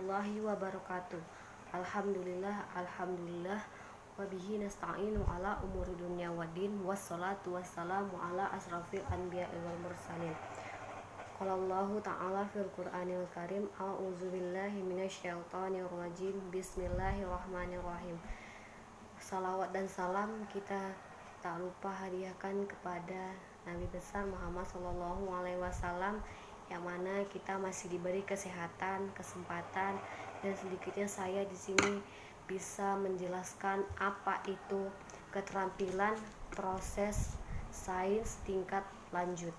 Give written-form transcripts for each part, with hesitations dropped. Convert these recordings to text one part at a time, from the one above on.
warahmatullahi wabarakatuh. Alhamdulillah wa bihi nasta'inu ala umuri dunya waddin wassalatu wassalamu ala asrafil anbiya'i wal mursalin. Qala Allahu ta'ala fil Qur'anil Karim, a'udzubillahi minasyaitonir rajim. Bismillahirrahmanirrahim. Salawat dan salam kita tak lupa hadiahkan kepada Nabi besar Muhammad Sallallahu Alaihi Wasallam, yang mana kita masih diberi kesehatan, kesempatan, dan sedikitnya saya di sini bisa menjelaskan apa itu keterampilan proses sains tingkat lanjut.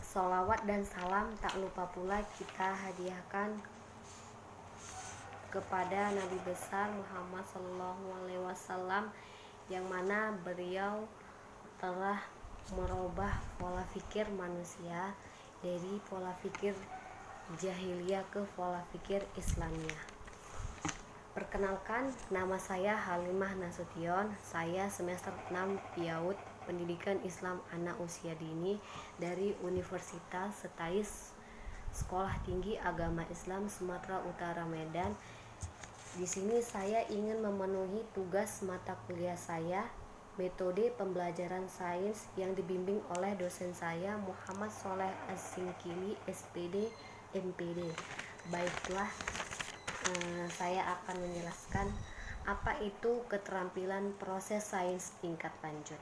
Sholawat dan salam tak lupa pula kita hadiahkan kepada Nabi besar Muhammad Sallallahu Alaihi Wasallam, yang mana beliau telah merubah pola pikir manusia dari pola pikir jahiliyah ke pola pikir Islamiyah. Perkenalkan, nama saya Halimah Nasution. Saya semester 6 PIAUD Pendidikan Islam Anak Usia Dini dari Universitas Setais Sekolah Tinggi Agama Islam Sumatera Utara Medan. Di sini saya ingin memenuhi tugas mata kuliah saya, metode pembelajaran sains, yang dibimbing oleh dosen saya Muhammad Soleh As-Singkili, SPD, MPD. Baiklah, saya akan menjelaskan apa itu keterampilan proses sains tingkat lanjut.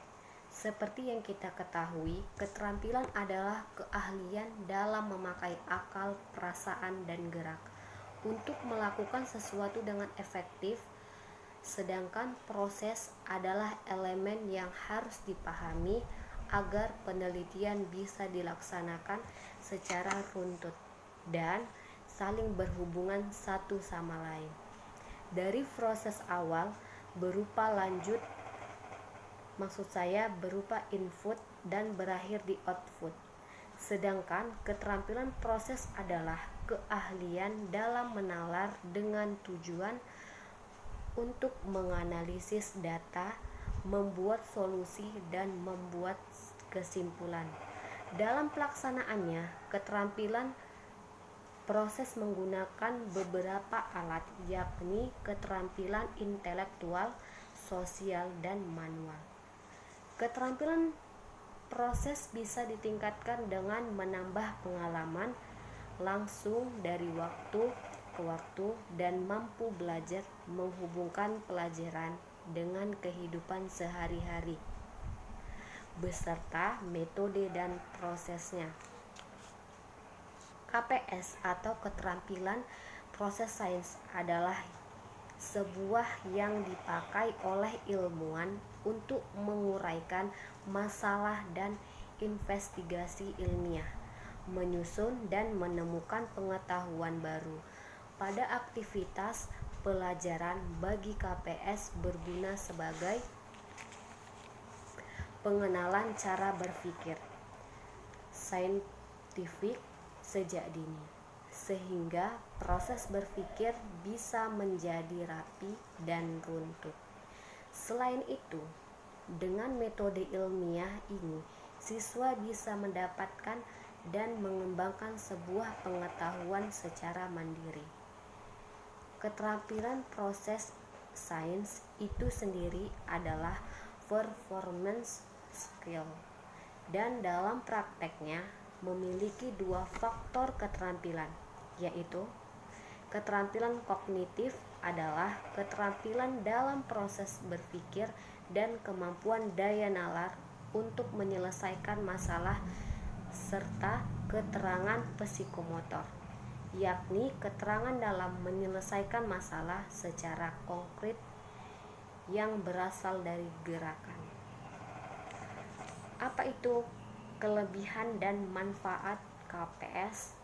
Seperti yang kita ketahui, keterampilan adalah keahlian dalam memakai akal, perasaan, dan gerak untuk melakukan sesuatu dengan efektif, sedangkan proses adalah elemen yang harus dipahami agar penelitian bisa dilaksanakan secara runtut dan saling berhubungan satu sama lain. Dari proses awal berupa lanjut, maksud saya berupa input, dan berakhir di output. Sedangkan keterampilan proses adalah keahlian dalam menalar dengan tujuan untuk menganalisis data, membuat solusi, dan membuat kesimpulan. Dalam pelaksanaannya, keterampilan proses menggunakan beberapa alat, yakni keterampilan intelektual, sosial, dan manual. Keterampilan proses bisa ditingkatkan dengan menambah pengalaman langsung dari waktu ke waktu dan mampu belajar menghubungkan pelajaran dengan kehidupan sehari-hari beserta metode dan prosesnya. KPS atau keterampilan proses sains adalah sebuah yang dipakai oleh ilmuwan untuk menguraikan masalah dan investigasi ilmiah, menyusun dan menemukan pengetahuan baru. Pada aktivitas pelajaran, bagi KPS berguna sebagai pengenalan cara berpikir saintifik sejak dini, sehingga proses berpikir bisa menjadi rapi dan runtut. Selain itu, dengan metode ilmiah ini, siswa bisa mendapatkan dan mengembangkan sebuah pengetahuan secara mandiri. Keterampilan proses sains itu sendiri adalah performance skill, dan dalam prakteknya memiliki dua faktor keterampilan, yaitu keterampilan kognitif adalah keterampilan dalam proses berpikir dan kemampuan daya nalar untuk menyelesaikan masalah, serta keterangan psikomotor, yakni keterangan dalam menyelesaikan masalah secara konkret yang berasal dari gerakan. Apa itu kelebihan dan manfaat KPS?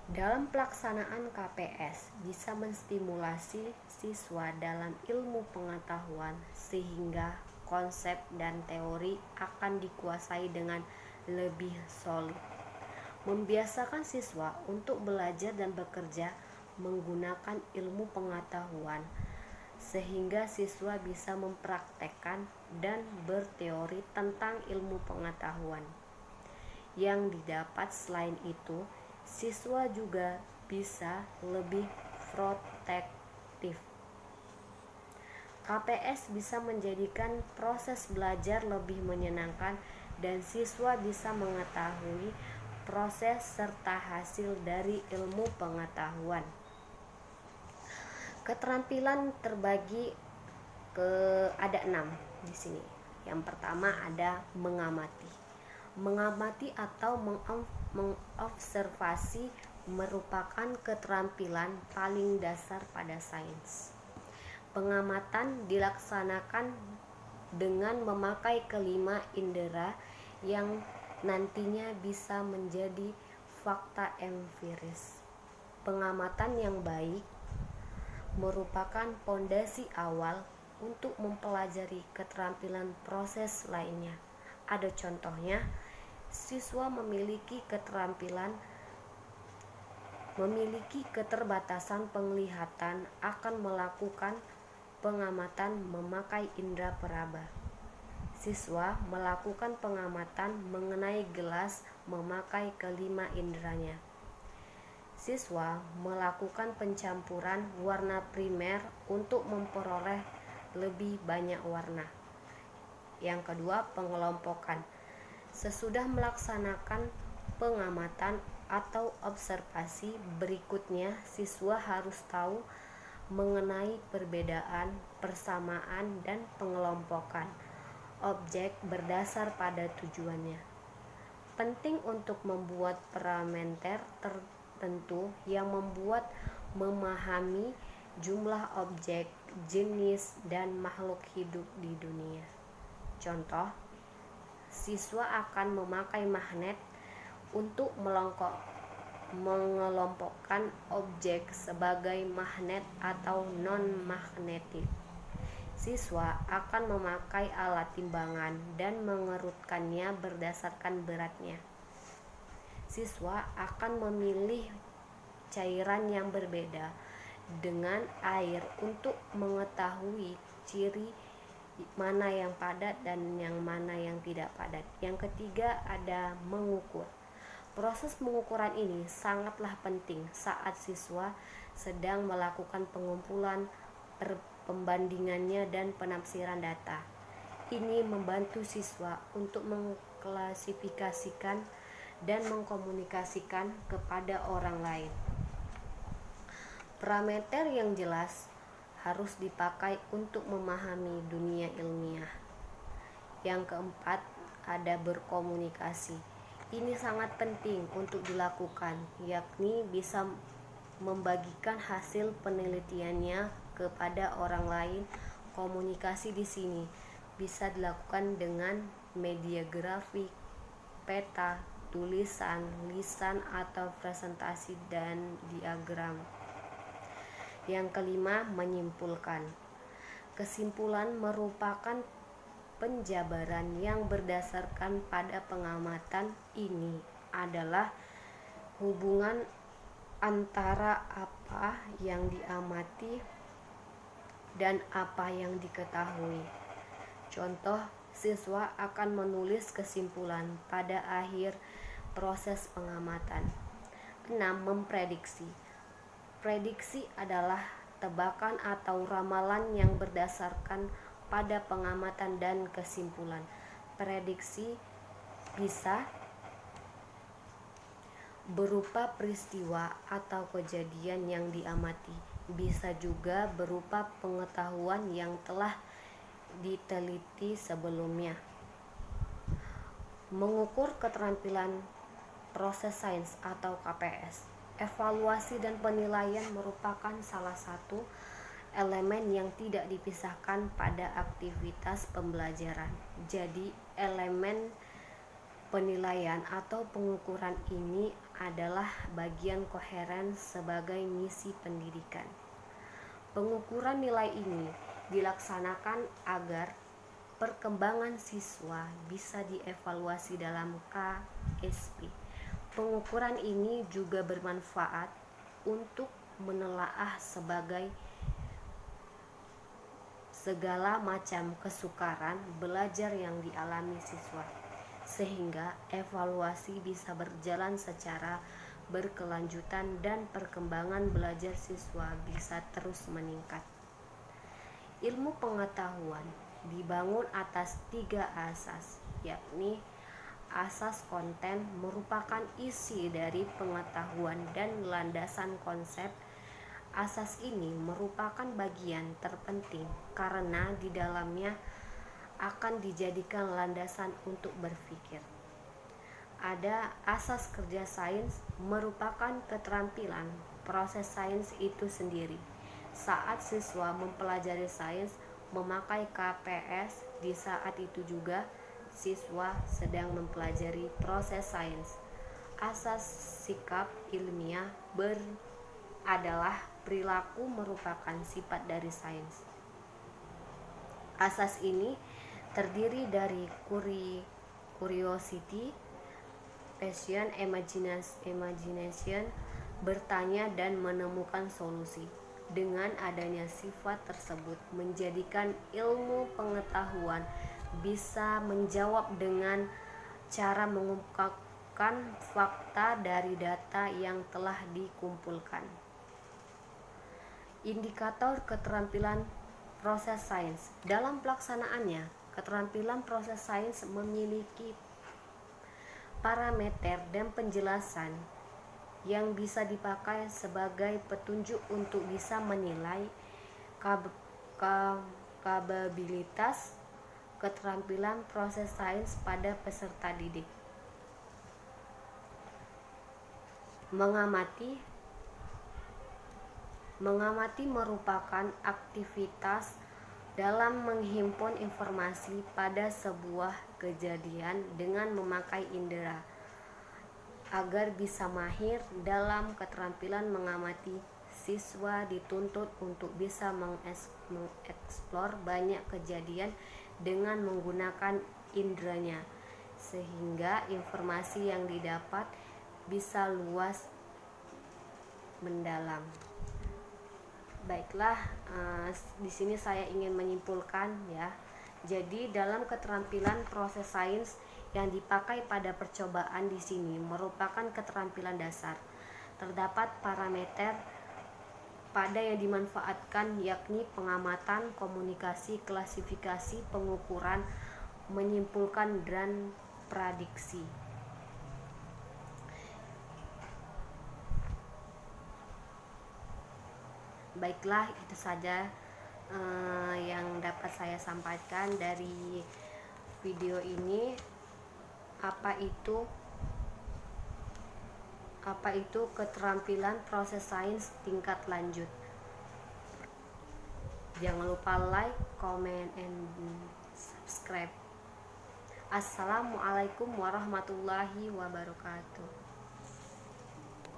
Dalam pelaksanaan KPS bisa menstimulasi siswa dalam ilmu pengetahuan sehingga konsep dan teori akan dikuasai dengan lebih solid. Membiasakan siswa untuk belajar dan bekerja menggunakan ilmu pengetahuan sehingga siswa bisa mempraktekkan dan berteori tentang ilmu pengetahuan. yang didapat. Selain itu, siswa juga bisa lebih protektif. KPS bisa menjadikan proses belajar lebih menyenangkan dan siswa bisa mengetahui proses serta hasil dari ilmu pengetahuan. Keterampilan terbagi ada 6 di sini. Yang pertama ada mengamati. Mengamati atau mengobservasi merupakan keterampilan paling dasar pada sains. Pengamatan dilaksanakan dengan memakai kelima indera yang nantinya bisa menjadi fakta empiris. Pengamatan yang baik merupakan fondasi awal untuk mempelajari keterampilan proses lainnya. Ada contohnya, siswa memiliki keterbatasan penglihatan akan melakukan pengamatan memakai indera peraba. Siswa melakukan pengamatan mengenai gelas memakai kelima inderanya. Siswa melakukan pencampuran warna primer untuk memperoleh lebih banyak warna. Yang kedua, pengelompokan. Sesudah melaksanakan pengamatan atau observasi, berikutnya siswa harus tahu mengenai perbedaan, persamaan, dan pengelompokan objek berdasar pada tujuannya. Penting untuk membuat parameter tertentu yang membuat memahami jumlah objek, jenis, dan makhluk hidup di dunia. Contoh, siswa akan memakai magnet untuk mengelompokkan objek sebagai magnet atau non-magnetik. Siswa akan memakai alat timbangan dan mengerutkannya berdasarkan beratnya. Siswa akan memilih cairan yang berbeda dengan air untuk mengetahui ciri mana yang padat dan yang mana yang tidak padat. Yang ketiga ada mengukur. Proses pengukuran ini sangatlah penting saat siswa sedang melakukan pengumpulan, pembandingannya, dan penafsiran data. Ini membantu siswa untuk mengklasifikasikan dan mengkomunikasikan kepada orang lain. Parameter yang jelas harus dipakai untuk memahami dunia ilmiah. Yang keempat ada berkomunikasi. Ini sangat penting untuk dilakukan, yakni bisa membagikan hasil penelitiannya kepada orang lain. Komunikasi di sini bisa dilakukan dengan media grafik, peta, tulisan, lisan, atau presentasi dan diagram. Yang kelima, menyimpulkan. Kesimpulan merupakan penjabaran yang berdasarkan pada pengamatan. Ini adalah hubungan antara apa yang diamati dan apa yang diketahui. Contoh, siswa akan menulis kesimpulan pada akhir proses pengamatan. 6. Memprediksi. Prediksi adalah tebakan atau ramalan yang berdasarkan pada pengamatan dan kesimpulan. Prediksi bisa berupa peristiwa atau kejadian yang diamati, bisa juga berupa pengetahuan yang telah diteliti sebelumnya. Mengukur keterampilan proses sains atau KPS. Evaluasi dan penilaian merupakan salah satu elemen yang tidak dipisahkan pada aktivitas pembelajaran. Jadi, elemen penilaian atau pengukuran ini adalah bagian koheren sebagai misi pendidikan. Pengukuran nilai ini dilaksanakan agar perkembangan siswa bisa dievaluasi dalam KSP. Pengukuran ini juga bermanfaat untuk menelaah segala macam kesukaran belajar yang dialami siswa. sehingga evaluasi bisa berjalan secara berkelanjutan dan perkembangan belajar siswa bisa terus meningkat. Ilmu pengetahuan dibangun atas 3 asas, yakni asas konten merupakan isi dari pengetahuan dan landasan konsep. Asas ini merupakan bagian terpenting karena di dalamnya akan dijadikan landasan untuk berpikir. Ada asas kerja sains merupakan keterampilan proses sains itu sendiri. Saat siswa mempelajari sains memakai KPS, di saat itu juga siswa sedang mempelajari proses sains. Asas sikap ilmiah adalah perilaku merupakan sifat dari sains. Asas ini terdiri dari curiosity, passion, imagination, bertanya dan menemukan solusi. Dengan adanya sifat tersebut menjadikan ilmu pengetahuan bisa menjawab dengan cara mengungkapkan fakta dari data yang telah dikumpulkan. Indikator keterampilan proses sains. Dalam pelaksanaannya, keterampilan proses sains memiliki parameter dan penjelasan yang bisa dipakai sebagai petunjuk untuk bisa menilai kapabilitas keterampilan proses sains pada peserta didik. Mengamati merupakan aktivitas dalam menghimpun informasi pada sebuah kejadian dengan memakai indera. Agar bisa mahir dalam keterampilan mengamati, siswa dituntut untuk bisa mengeksplor banyak kejadian dengan menggunakan inderanya, sehingga informasi yang didapat bisa luas mendalam. Baiklah, di sini saya ingin menyimpulkan ya. Jadi dalam keterampilan proses sains yang dipakai pada percobaan di sini merupakan keterampilan dasar. Terdapat parameter pada yang dimanfaatkan, yakni pengamatan, komunikasi, klasifikasi, pengukuran, menyimpulkan, dan prediksi. Baiklah, itu saja yang dapat saya sampaikan dari video ini. Apa itu keterampilan proses sains tingkat lanjut? Jangan lupa like, comment, and subscribe. Assalamualaikum warahmatullahi wabarakatuh.